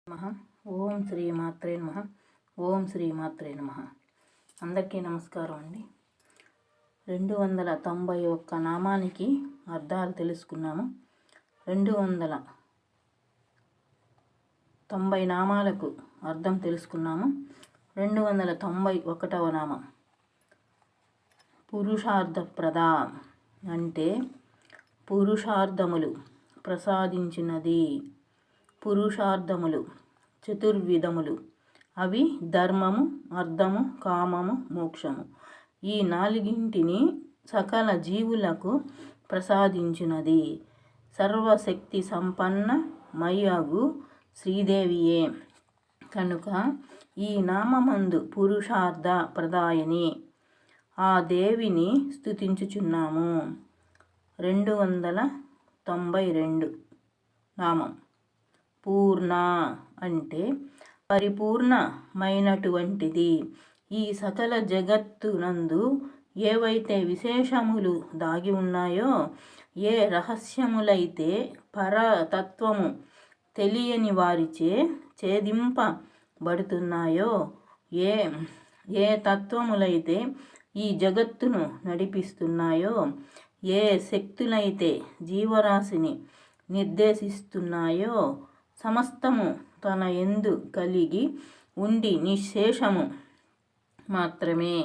నమః. ఓం శ్రీ మాత్రే నమః. ఓం శ్రీ మాత్రే నమః. అందరికీ నమస్కారం అండి. 291 నామానికి అర్థాలు తెలుసుకున్నాము. 290 నామాలకు అర్థం తెలుసుకున్నాము. 291వ నామం పురుషార్థప్రద అంటే పురుషార్థములు ప్రసాదించినది. పురుషార్థములు చతుర్విధములు. అవి ధర్మము, అర్థము, కామము, మోక్షము. ఈ నాలుగింటిని సకల జీవులకు ప్రసాదించినది సర్వశక్తి సంపన్న మయ్యగు శ్రీదేవియే. కనుక ఈ నామమందు పురుషార్థ ప్రదాయని ఆ దేవిని స్తుతించుచున్నాము. 292 నామం పూర్ణ అంటే పరిపూర్ణమైనటువంటిది. ఈ సకల జగత్తునందు ఏవైతే విశేషములు దాగి ఉన్నాయో, ఏ రహస్యములైతే పరతత్వము తెలియని వారిచే ఛేదింపబడుతున్నాయో, ఏ తత్వములైతే ఈ జగత్తును నడిపిస్తున్నాయో, ఏ శక్తులైతే జీవరాశిని నిర్దేశిస్తున్నాయో, సమస్తము తన యందు కలిగి ఉండి నిశ్శేషము మాత్రమే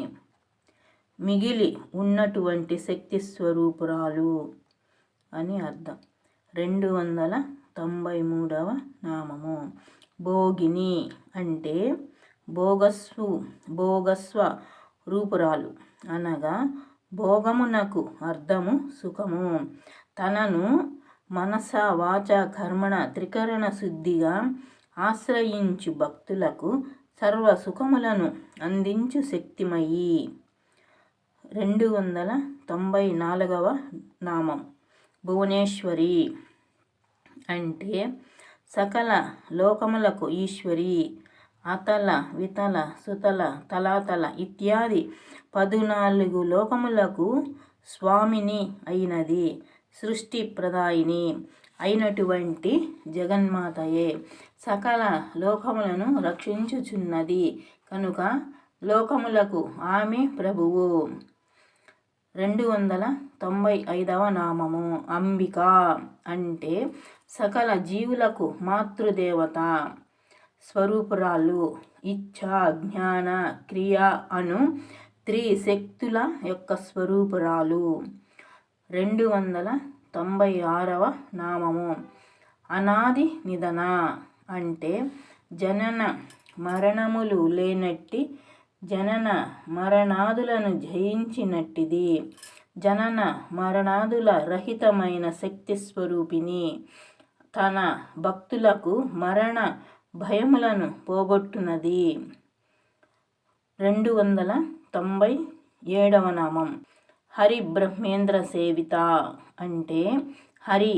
మిగిలి ఉన్నటువంటి శక్తి స్వరూపురాలు అని అర్థం. 293వ నామము భోగిని అంటే భోగస్వ రూపురాలు అనగా భోగమునకు అర్థము సుఖము. తనను మనస వాచ కర్మణ త్రికరణ శుద్ధిగా ఆశ్రయించు భక్తులకు సర్వ సుఖములను అందించు శక్తిమయి. 294వ నామం భువనేశ్వరి అంటే సకల లోకములకు ఈశ్వరి. అతల వితల సుతల తలాతల ఇత్యాది 14 లోకములకు స్వామిని అయినది. సృష్టి ప్రదాయిని అయినటువంటి జగన్మాతయే సకల లోకములను రక్షించుచున్నది కనుక లోకములకు ఆమె ప్రభువు. 295వ నామము అంబిక అంటే సకల జీవులకు మాతృదేవత స్వరూపురాలు. ఇచ్ఛ, జ్ఞాన, క్రియ అను త్రిశక్తుల యొక్క స్వరూపురాలు. 296వ నామము అనాది నిధన అంటే జనన మరణములు లేనట్టి జనన మరణాదులను జయించినట్టిది. జనన మరణాదుల రహితమైన శక్తి స్వరూపిణి. తన భక్తులకు మరణ భయములను పోగొట్టునది. 297వ నామం హరి బ్రహ్మేంద్ర సేవిత అంటే హరి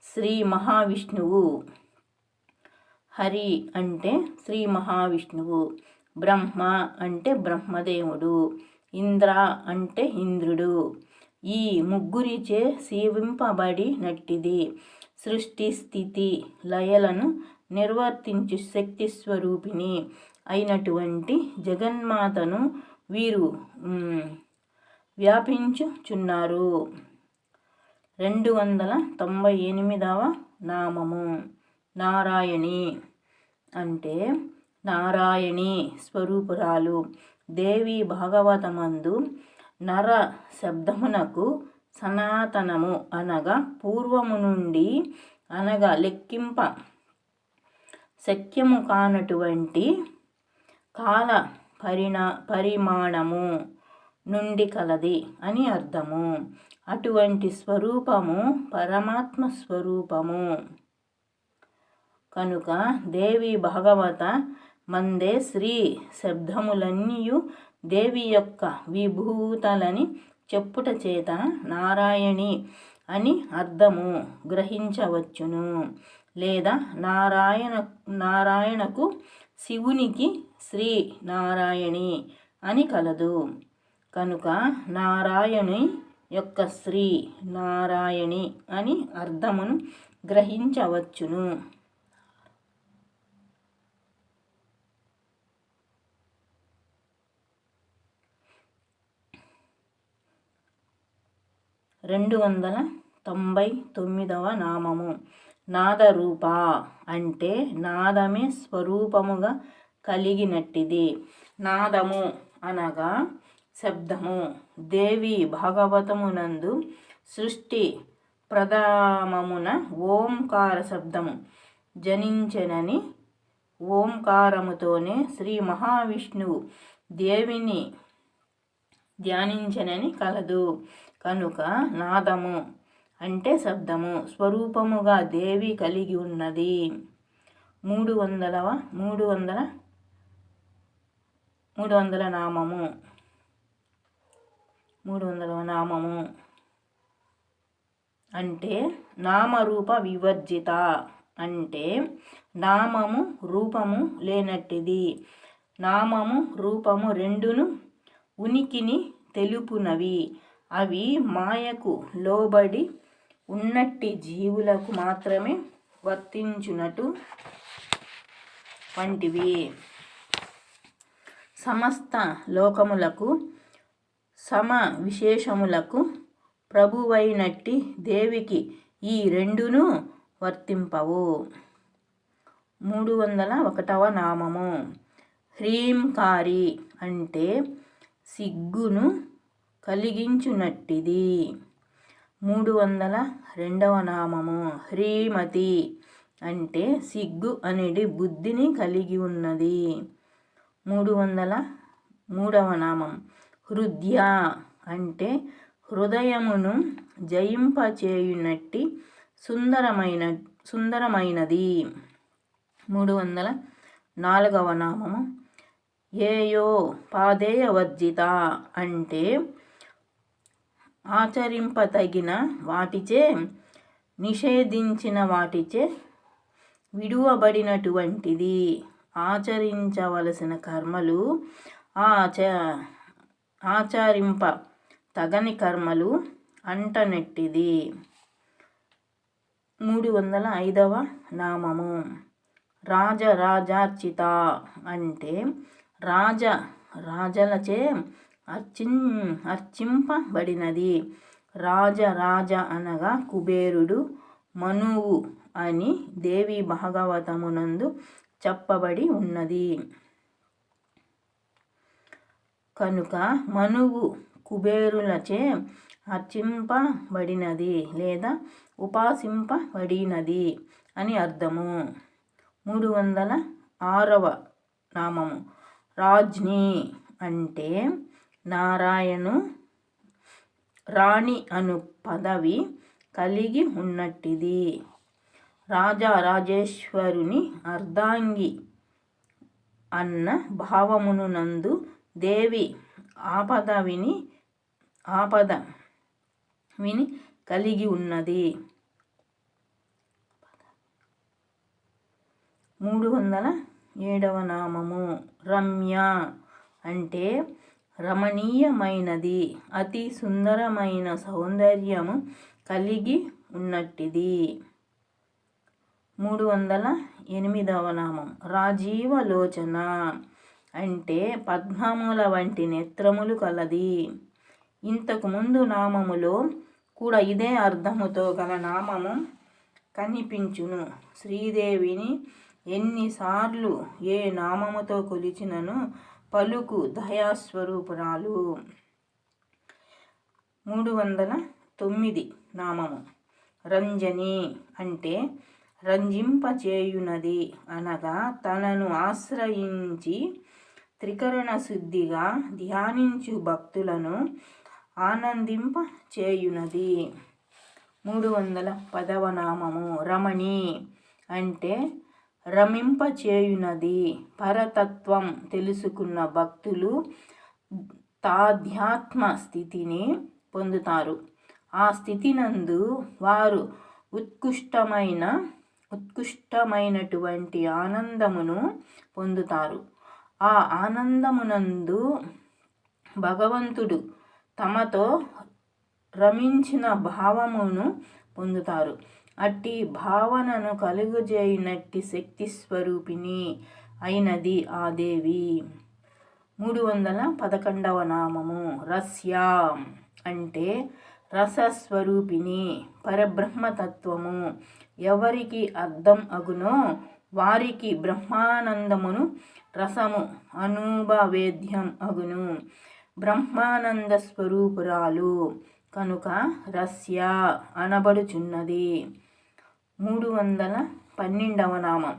శ్రీ మహావిష్ణువు. హరి అంటే శ్రీ మహావిష్ణువు. బ్రహ్మ అంటే బ్రహ్మదేవుడు. ఇంద్ర అంటే ఇంద్రుడు. ఈ ముగ్గురిచే సేవింపబడినట్టిది. సృష్టి స్థితి లయలను నిర్వర్తించు శక్తి స్వరూపిణి అయినటువంటి జగన్మాతను వీరు వ్యాపించుచున్నారు. 298వ నామము నారాయణి అంటే నారాయణి స్వరూపురాలు. దేవి భాగవతమందు నర శబ్దమునకు సనాతనము అనగా పూర్వము నుండి అనగా లెక్కింప శక్యము కానటువంటి కాల పరిమాణము నుండి కలది అని అర్థము. అటువంటి స్వరూపము పరమాత్మ స్వరూపము కనుక దేవి భాగవత మందే శ్రీ శబ్దములన్నీయు దేవి యొక్క విభూతలని చెప్పుట చేత నారాయణి అని అర్థము గ్రహించవచ్చును. లేదా నారాయణకు శివునికి శ్రీ నారాయణి అని కలదు కనుక నారాయణి యొక్క శ్రీ నారాయణి అని అర్థమును గ్రహించవచ్చును. 299వ నామము నాదరూప అంటే నాదమే స్వరూపముగా కలిగినట్టిది. నాదము అనగా శబ్దము. దేవి భాగవతమునందు సృష్టి ప్రథమమున ఓంకార శబ్దము జనించెనని, ఓంకారముతోనే శ్రీ మహావిష్ణువు దేవిని ధ్యానించెనని కలదు. కనుక నాదము అంటే శబ్దము స్వరూపముగా దేవి కలిగి ఉన్నది. 300వ నామము అంటే నామరూప వివర్జిత అంటే నామము రూపము లేనట్టిది. నామము రూపము రెండును ఉనికిని తెలుపునవి. అవి మాయకు లోబడి ఉన్నట్టి జీవులకు మాత్రమే వర్తించునటు వంటివి. సమస్త లోకములకు సమ విశేషములకు ప్రభువైనట్టి దేవికి ఈ రెండును వర్తింపవు. 301వ నామము హ్రీంకారి అంటే సిగ్గును కలిగించునట్టిది. 302వ నామము హ్రీమతి అంటే సిగ్గు అనేది బుద్ధిని కలిగి ఉన్నది. 303వ నామం హృద్య అంటే హృదయమును జయింపచేయునట్టి సుందరమైనది. 304వ నామము ఏయో పాదేయ వర్జిత అంటే ఆచరింపతగిన వాటిచే నిషేధించిన వాటిచే విడువబడినటువంటిది. ఆచరించవలసిన కర్మలు ఆచరింప తగని కర్మలు అంటనట్టిది. 305వ నామము రాజరాజార్చిత అంటే రాజలచే అర్చింపబడినది. రాజ అనగా కుబేరుడు, మనువు అని దేవి భాగవతమునందు చెప్పబడి ఉన్నది. కనుక మనువు కుబేరులచే అర్చింపబడినది లేదా ఉపాసింపబడినది అని అర్థము. 306వ నామము రాజ్ని అంటే నారాయణు రాణి అను పదవి కలిగి ఉన్నట్టిది. రాజరాజేశ్వరుని అర్ధాంగి అన్న భావమునందు దేవి ఆపద విని కలిగి ఉన్నది. 307వ నామము రమ్య అంటే రమణీయమైనది, అతి సుందరమైన సౌందర్యము కలిగి ఉన్నట్టిది. 308వ నామం రాజీవలోచన అంటే పద్మముల వంటి నేత్రములు కలది. ఇంతకు ముందు నామములో కూడా ఇదే అర్థముతో గల నామము కనిపించును. శ్రీదేవిని ఎన్నిసార్లు ఏ నామముతో కొలిచినను పలుకు దయాస్వరూపురాలు. 309 నామము రంజని అంటే రంజింపచేయునది అనగా తనను ఆశ్రయించి త్రికరణ శుద్ధిగా ధ్యానించు భక్తులను ఆనందింప చేయునది. 310వ నామము రమణి అంటే రమింపచేయునది. పరతత్వం తెలుసుకున్న భక్తులు తాధ్యాత్మ స్థితిని పొందుతారు. ఆ స్థితినందు వారు ఉత్కృష్టమైనటువంటి ఆనందమును పొందుతారు. ఆ ఆనందమునందు భగవంతుడు తమతో రమించిన భావమును పొందుతారు. అట్టి భావనను కలుగజేయునట్టి శక్తి స్వరూపిణి అయినది ఆ దేవి. 311వ నామము రస్య అంటే రసస్వరూపిణి పరబ్రహ్మతత్వము. ఎవరికి అర్థం అగునో వారికి బ్రహ్మానందమును రసము అనుభవేద్యం అగును. బ్రహ్మానంద స్వరూపురాలు కనుక రస్య అనబడుచున్నది. 312వ నామం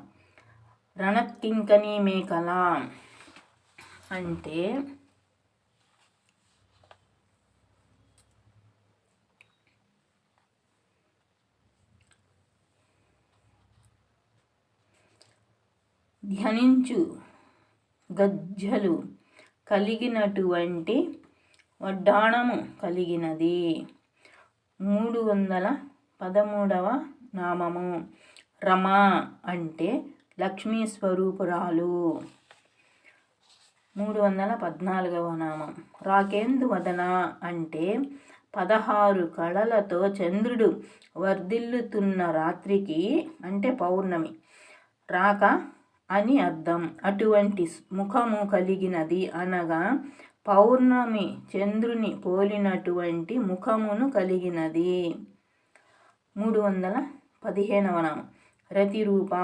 రణత్కింకణీ మేఖల అంటే ధ్యానించు గజ్జలు కలిగినటువంటి వడ్డాణము కలిగినది. 313వ నామము రమ అంటే లక్ష్మీ స్వరూపురాలు. 314వ నామం రాకేందు వదన అంటే 16 కళలతో చంద్రుడు వర్ధిల్లుతున్న రాత్రికి అంటే పౌర్ణమి రాక అని అర్థం. అటువంటి ముఖము కలిగినది అనగా పౌర్ణమి చంద్రుని పోలినటువంటి ముఖమును కలిగినది. 315వ నామం రతిరూప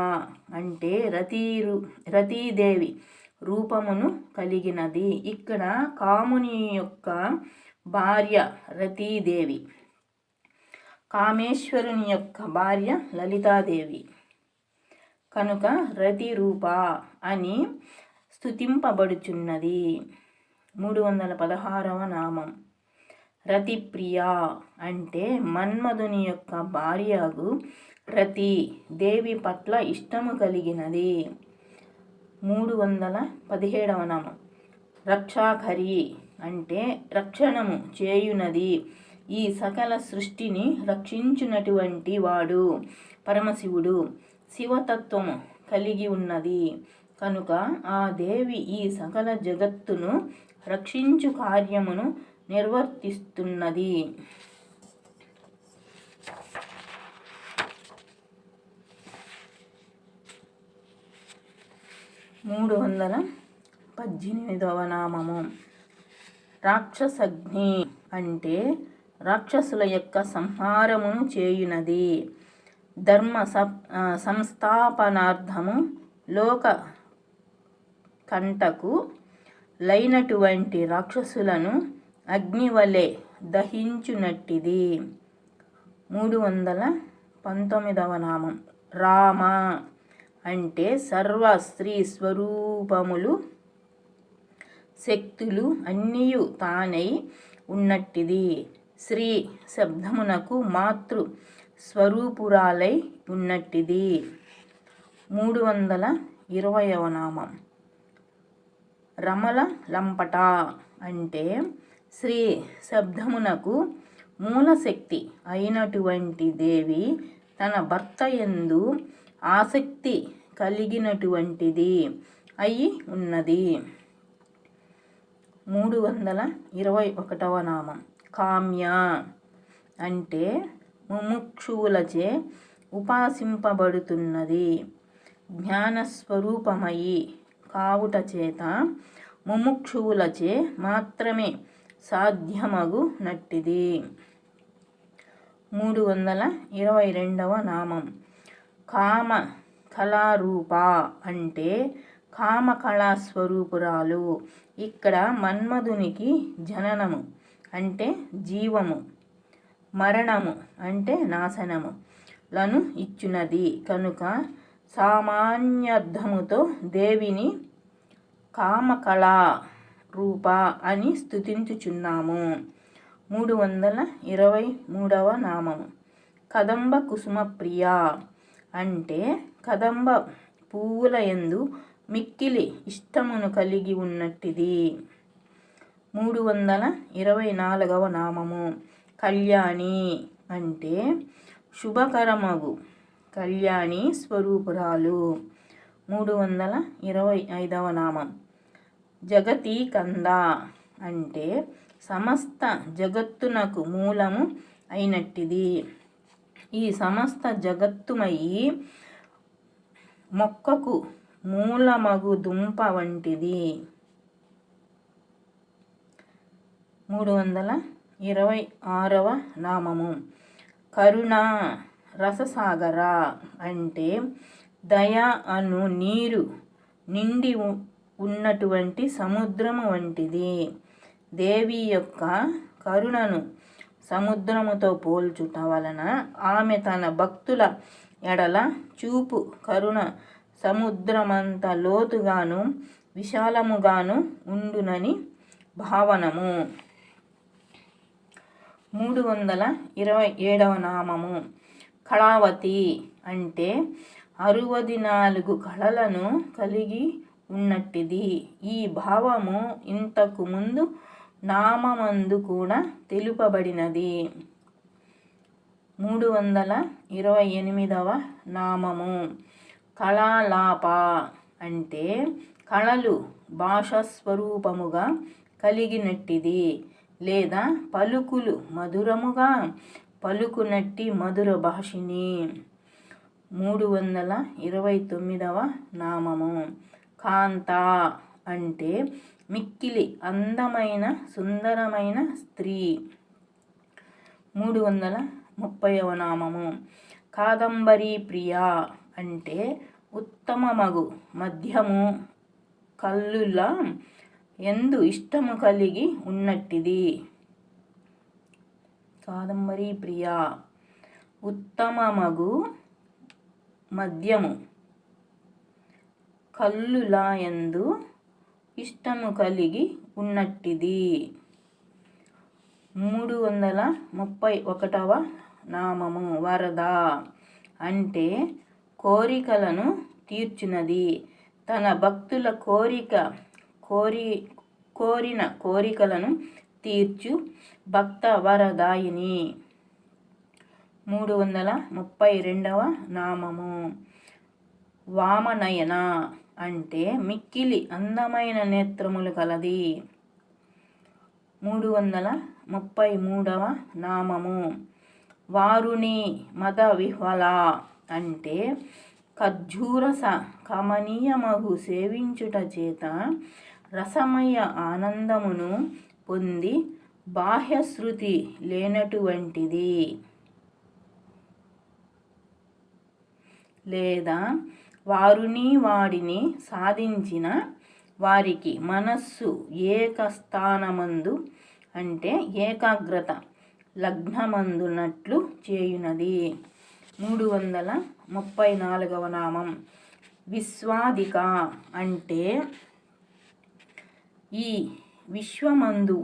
అంటే రతీదేవి రూపమును కలిగినది. ఇక్కడ కాముని యొక్క భార్య రతీదేవి, కామేశ్వరుని యొక్క భార్య లలితాదేవి కనుక రతిరూప అని స్తుతింపబడుచున్నది. 316వ నామం రతిప్రియ అంటే మన్మధుని యొక్క భార్యగు రతి దేవి పట్ల ఇష్టము కలిగినది. 317వ నామం రక్షాకరి అంటే రక్షణము చేయునది. ఈ సకల సృష్టిని రక్షించునటువంటి వాడు పరమశివుడు. శివతత్వము కలిగి ఉన్నది కనుక ఆ దేవి ఈ సకల జగత్తును రక్షించు కార్యమును నిర్వర్తిస్తున్నది. 318వ నామము రాక్షసగ్ని అంటే రాక్షసుల యొక్క సంహారమును చేయునది. ధర్మ సంస్థాపనార్థము లోక కంటకు లైనటువంటి రాక్షసులను అగ్నివలె దహించునట్టిది. 319వ నామం రామ అంటే సర్వ స్త్రీ స్వరూపములు శక్తులు అన్నియు తానై ఉన్నట్టిది. శ్రీ శబ్దమునకు మాతృ స్వరూపురాలై ఉన్నట్టిది. 320వ నామం రమల లంపట అంటే శ్రీ శబ్దమునకు మూలశక్తి అయినటువంటి దేవి తన భర్త యందు ఆసక్తి కలిగినటువంటిది అయి ఉన్నది. 321వ నామం కామ్య అంటే ముముక్షువులచే ఉపాసింపబడుతున్నది. జ్ఞానస్వరూపమయి కావుట చేత ముముక్షువులచే మాత్రమే సాధ్యమగు నట్టిది. 322వ నామం కామ కళారూప అంటే కామకళాస్వరూపురాలు. ఇక్కడ మన్మధునికి జననము అంటే జీవము, మరణము అంటే నాశనము లను ఇచ్చునది కనుక సామాన్యార్థముతో దేవిని కామకళా రూప అని స్తుతించుచున్నాము. 323వ నామము కదంబ కుసుమ ప్రియ అంటే కదంబ పువ్వుల యందు మిక్కిలి ఇష్టమును కలిగి ఉన్నట్టిది. 324వ నామము కళ్యాణి అంటే శుభకరమగు కళ్యాణి స్వరూపురాలు. 325వ నామం జగతి కంద అంటే సమస్త జగత్తునకు మూలము అయినట్టిది. ఈ సమస్త జగత్తుమయి మొక్కకు మూలమగు దుంప వంటిది. 26వ నామము కరుణ రససాగర అంటే దయ అను నీరు నిండి ఉన్నటువంటి సముద్రము వంటిది. దేవి యొక్క కరుణను సముద్రముతో పోల్చుట వలన ఆమె తన భక్తుల ఎడల చూపు కరుణ సముద్రమంత లోతుగాను విశాలముగాను ఉండునని భావనము. 327వ నామము కళావతి అంటే 64 కళలను కలిగి ఉన్నట్టిది. ఈ భావము ఇంతకు ముందు నామమందు కూడా తెలుపబడినది. 328వ నామము కళాలాప అంటే కళలు భాషాస్వరూపముగా కలిగినట్టిది లేదా పలుకులు మధురముగా పలుకునట్టి మధుర భాషిని. 329వ నామము కాంత అంటే మిక్కిలి అందమైన సుందరమైన స్త్రీ. 330వ నామము కాదంబరి ప్రియ అంటే ఉత్తమమగు మధ్యము కల్లుల ఎందు ఇష్టము కలిగి ఉన్నట్టిది. కాదంబరి ప్రియ ఉత్తమమగు మధ్యము కల్లుల ఎందు ఇష్టము కలిగి ఉన్నట్టిది. 331వ నామము వరద అంటే కోరికలను తీర్చునది. తన భక్తుల కోరిన కోరికలను తీర్చు భక్త వరదాయిని. 332వ నామము వామనయన అంటే మిక్కిలి అందమైన నేత్రములు కలది. 333వ నామము వారుణి మద విహ్వల అంటే ఖర్జూరస కమనీయమగు సేవించుట చేత రసమయ ఆనందమును పొంది బాహ్యశ్రుతి లేనటువంటిది లేదా వారుని వాడిని సాధించిన వారికి మనస్సు ఏకస్థానమందు అంటే ఏకాగ్రత లగ్నమందునట్లు చేయునది. 334వ నామం విశ్వాదిక అంటే ఈ విశ్వమందు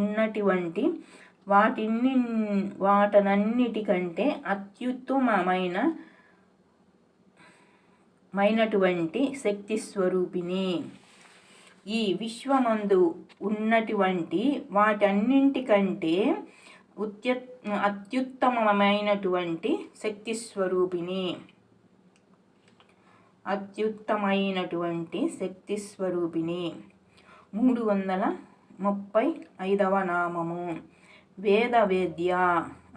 ఉన్నటువంటి వాటనన్నిటికంటే అత్యుత్తమమైనటువంటి శక్తి స్వరూపిణి. ఈ విశ్వమందు ఉన్నటువంటి వాటన్నింటికంటే అత్యుత్తమమైనటువంటి శక్తి స్వరూపిణి. 335వ నామము వేదవేద్య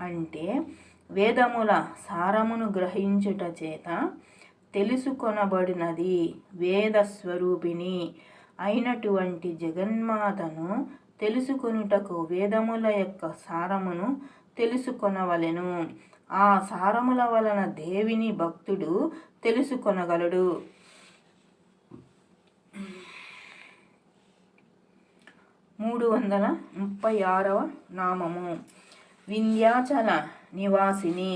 అంటే వేదముల సారమును గ్రహించుట చేత తెలుసుకొనబడినది వేద స్వరూపిణి అయినటువంటి జగన్మాతను తెలుసుకొనుటకు వేదముల యొక్క సారమును తెలుసుకొనవలెను. ఆ సారముల వలన దేవిని భక్తుడు తెలుసుకొనగలడు. 336వ నామము వింధ్యాచల నివాసిని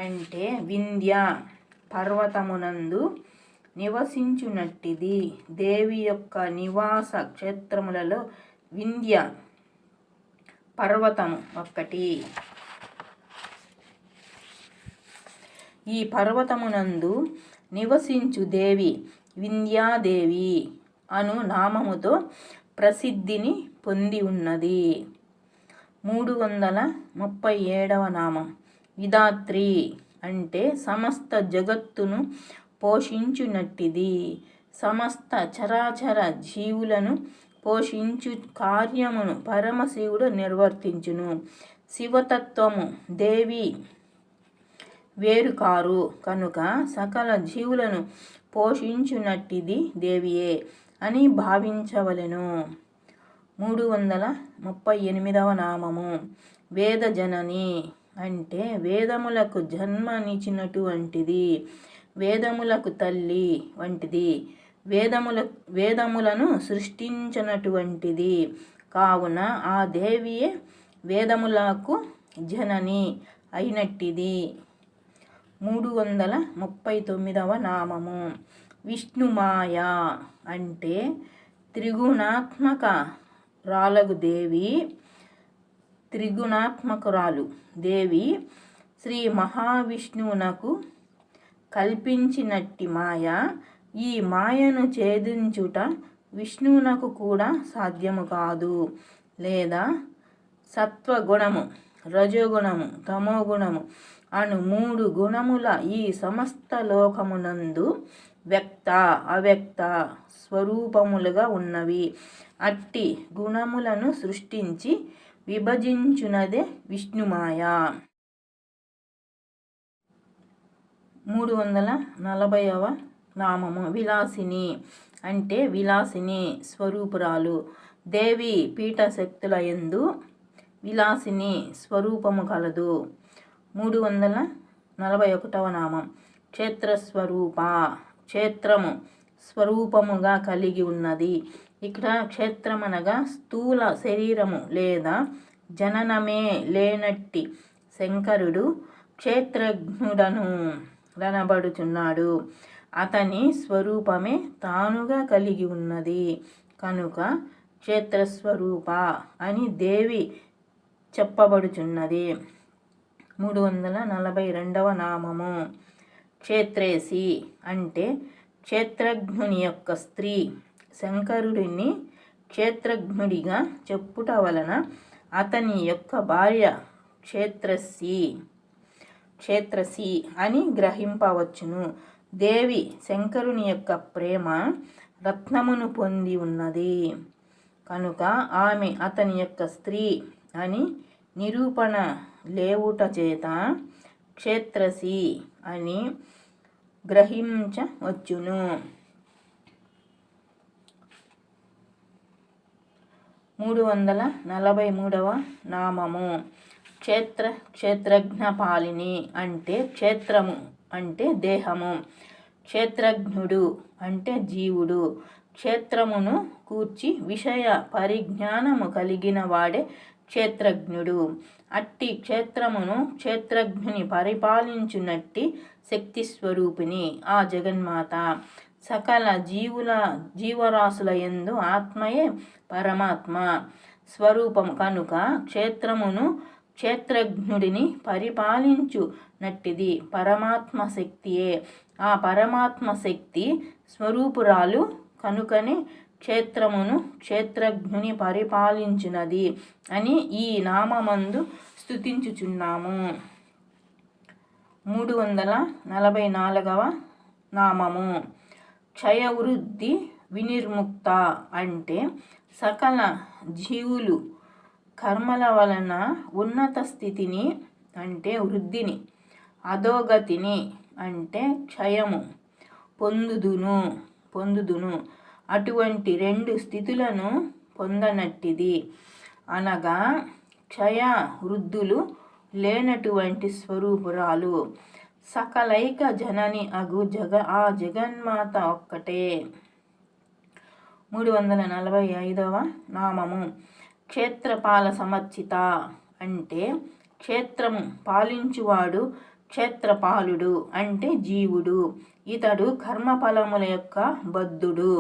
అంటే వింధ్య పర్వతమునందు నివసించునట్టిది. దేవి యొక్క నివాస క్షేత్రములలో వింధ్య పర్వతము ఒక్కటి. ఈ పర్వతమునందు నివసించు దేవి వింధ్యాదేవి అను నామముతో ప్రసిద్ధిని పొంది ఉన్నది. 337వ నామం విధాత్రి అంటే సమస్త జగత్తును పోషించునట్టిది. సమస్త చరాచర జీవులను పోషించు కార్యమును పరమశివుడు నిర్వర్తించును. శివతత్వము దేవి వేరు కారు కనుక సకల జీవులను పోషించునట్టిది దేవియే అని భావించవలెను. 338వ నామము వేదజనని అంటే వేదములకు జన్మనిచ్చినటువంటిది, వేదములకు తల్లి వంటిది, వేదములను సృష్టించినటువంటిది. కావున ఆ దేవియే వేదములకు జనని అయినట్టిది. 339వ నామము విష్ణుమాయ అంటే త్రిగుణాత్మకురాలు దేవి శ్రీ మహావిష్ణువునకు కల్పించినట్టి మాయ. ఈ మాయను ఛేదించుట విష్ణువునకు కూడా సాధ్యము కాదు. లేదా సత్వగుణము, రజోగుణము, తమోగుణము అను 3 గుణముల ఈ సమస్త లోకమునందు వ్యక్త అవ్యక్త స్వరూపములుగా ఉన్నవి. అట్టి గుణములను సృష్టించి విభజించునదే విష్ణుమాయ. 340వ నామము విలాసిని అంటే విలాసిని స్వరూపురాలు దేవి పీఠశక్తుల యందు విలాసిని స్వరూపము కలదు. 341వ నామం క్షేత్రస్వరూప క్షేత్రము స్వరూపముగా కలిగి ఉన్నది. ఇక్కడ క్షేత్రమనగా స్థూల శరీరము లేదా జననమే లేనట్టి శంకరుడు క్షేత్రజ్ఞుడను కనబడుచున్నాడు. అతని స్వరూపమే తానుగా కలిగి ఉన్నది కనుక క్షేత్రస్వరూప అని దేవి చెప్పబడుచున్నది. 342వ నామము క్షేత్రేసి అంటే క్షేత్రజ్ఞుని యొక్క స్త్రీ. శంకరుడిని క్షేత్రజ్ఞుడిగా చెప్పుట వలన అతని యొక్క భార్య క్షేత్రసి అని గ్రహింపవచ్చును. దేవి శంకరుని యొక్క ప్రేమ రత్నమును పొంది ఉన్నది కనుక ఆమె అతని యొక్క స్త్రీ అని నిరూపణ లేవుట చేత క్షేత్రసి అని గ్రహించవచ్చును. 343వ నామము క్షేత్రజ్ఞపాలిని అంటే క్షేత్రము అంటే దేహము, క్షేత్రజ్ఞుడు అంటే జీవుడు. క్షేత్రమును కూర్చి విషయ పరిజ్ఞానము కలిగిన వాడే క్షేత్రజ్ఞుడు. అట్టి క్షేత్రమును క్షేత్రజ్ఞుని పరిపాలించునట్టి శక్తి స్వరూపిణి ఆ జగన్మాత. సకల జీవరాశుల యందు ఆత్మయే పరమాత్మ స్వరూపము కనుక క్షేత్రమును క్షేత్రజ్ఞుడిని పరిపాలించునట్టిది పరమాత్మ శక్తియే. ఆ పరమాత్మ శక్తి స్వరూపురాలు కనుకనే క్షేత్రమును క్షేత్రజ్ఞుని పరిపాలించునది అని ఈ నామమందు స్తుతించుచున్నాము. 344వ నామము క్షయవృద్ధి వినిర్ముక్త అంటే సకల జీవులు కర్మల వలన ఉన్నత స్థితిని అంటే వృద్ధిని, అధోగతిని అంటే క్షయము పొందుదును. అటువంటి 2 స్థితులను పొందనట్టిది. అనగా క్షయ వృద్ధులు లేనటువంటి స్వరూపురాలు సకలైక జనని అగు ఆ జగన్మాత ఒక్కటే. 345వ నామము క్షేత్రపాల సమర్చిత అంటే క్షేత్రము పాలించువాడు క్షేత్రపాలుడు అంటే జీవుడు. ఇతడు కర్మఫలముల యొక్క బద్ధుడు.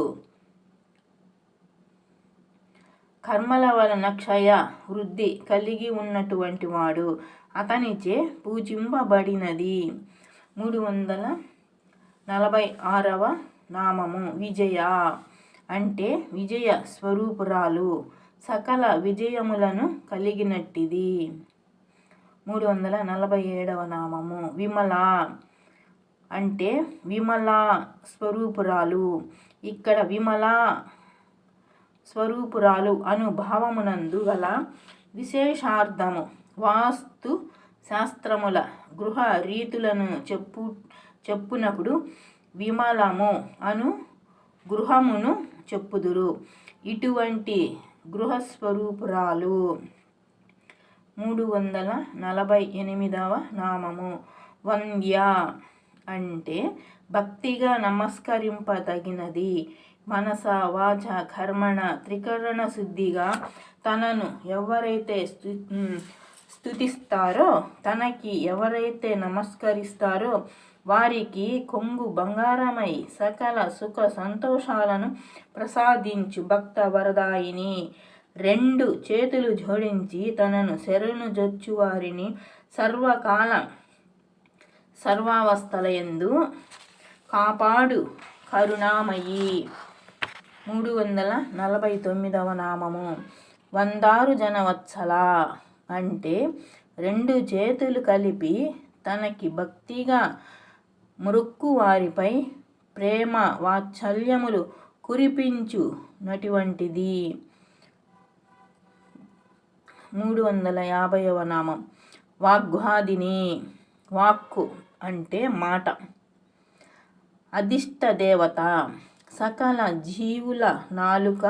కర్మల వలన క్షయ వృద్ధి కలిగి ఉన్నటువంటి వాడు అతనిచే పూజింపబడినది. 346వ నామము విజయ అంటే విజయ స్వరూపురాలు సకల విజయములను కలిగినట్టిది. 347వ నామము విమల అంటే విమలా స్వరూపురాలు. ఇక్కడ విమలా స్వరూపురాలు అను భావమునందు గల విశేషార్థము వాస్తు శాస్త్రముల గృహ రీతులను చెప్పునప్పుడు విమలము అను గృహమును చెప్పుదురు. ఇటువంటి గృహస్వరూపురాలు. 348వ నామము వంద్య అంటే భక్తిగా నమస్కరింపదగినది. మనస వాచ కర్మణ త్రికరణ శుద్ధిగా తనను ఎవరైతే స్తుతిస్తారో, తనకి ఎవరైతే నమస్కరిస్తారో వారికి కొంగు బంగారమై సకల సుఖ సంతోషాలను ప్రసాదించు భక్త వరదాయిని. 2 చేతులు జోడించి తనను శరణు జొచ్చు వారిని సర్వకాల సర్వావస్థలయందు కాపాడు కరుణామయి. 349వ నామము వందారు జనవత్సల అంటే 2 చేతులు కలిపి తనకి భక్తిగా మొక్కు వారిపై ప్రేమ వాత్సల్యములు కురిపించునటువంటిది. 350వ నామం వాగ్వాదిని. వాక్కు అంటే మాట. అధిష్ట దేవత. సకల జీవుల నాలుక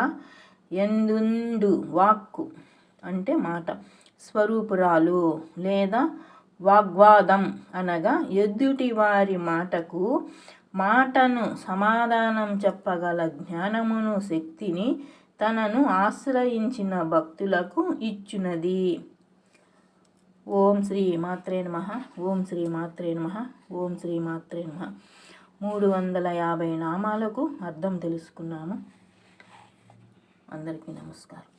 ఎందుండు వాక్కు అంటే మాట. స్వరూపురాలు లేదా వాగ్వాదం అనగా ఎదుటి వారి మాటను సమాధానం చెప్పగల జ్ఞానమును శక్తిని తనను ఆశ్రయించిన భక్తులకు ఇచ్చునది. ఓం శ్రీ మాత్రే నమః. ఓం శ్రీ మాత్రే నమః. ఓం శ్రీ మాత్రే నమః. 350 నామాలకు అర్థం తెలుసుకున్నాము. అందరికీ నమస్కారం.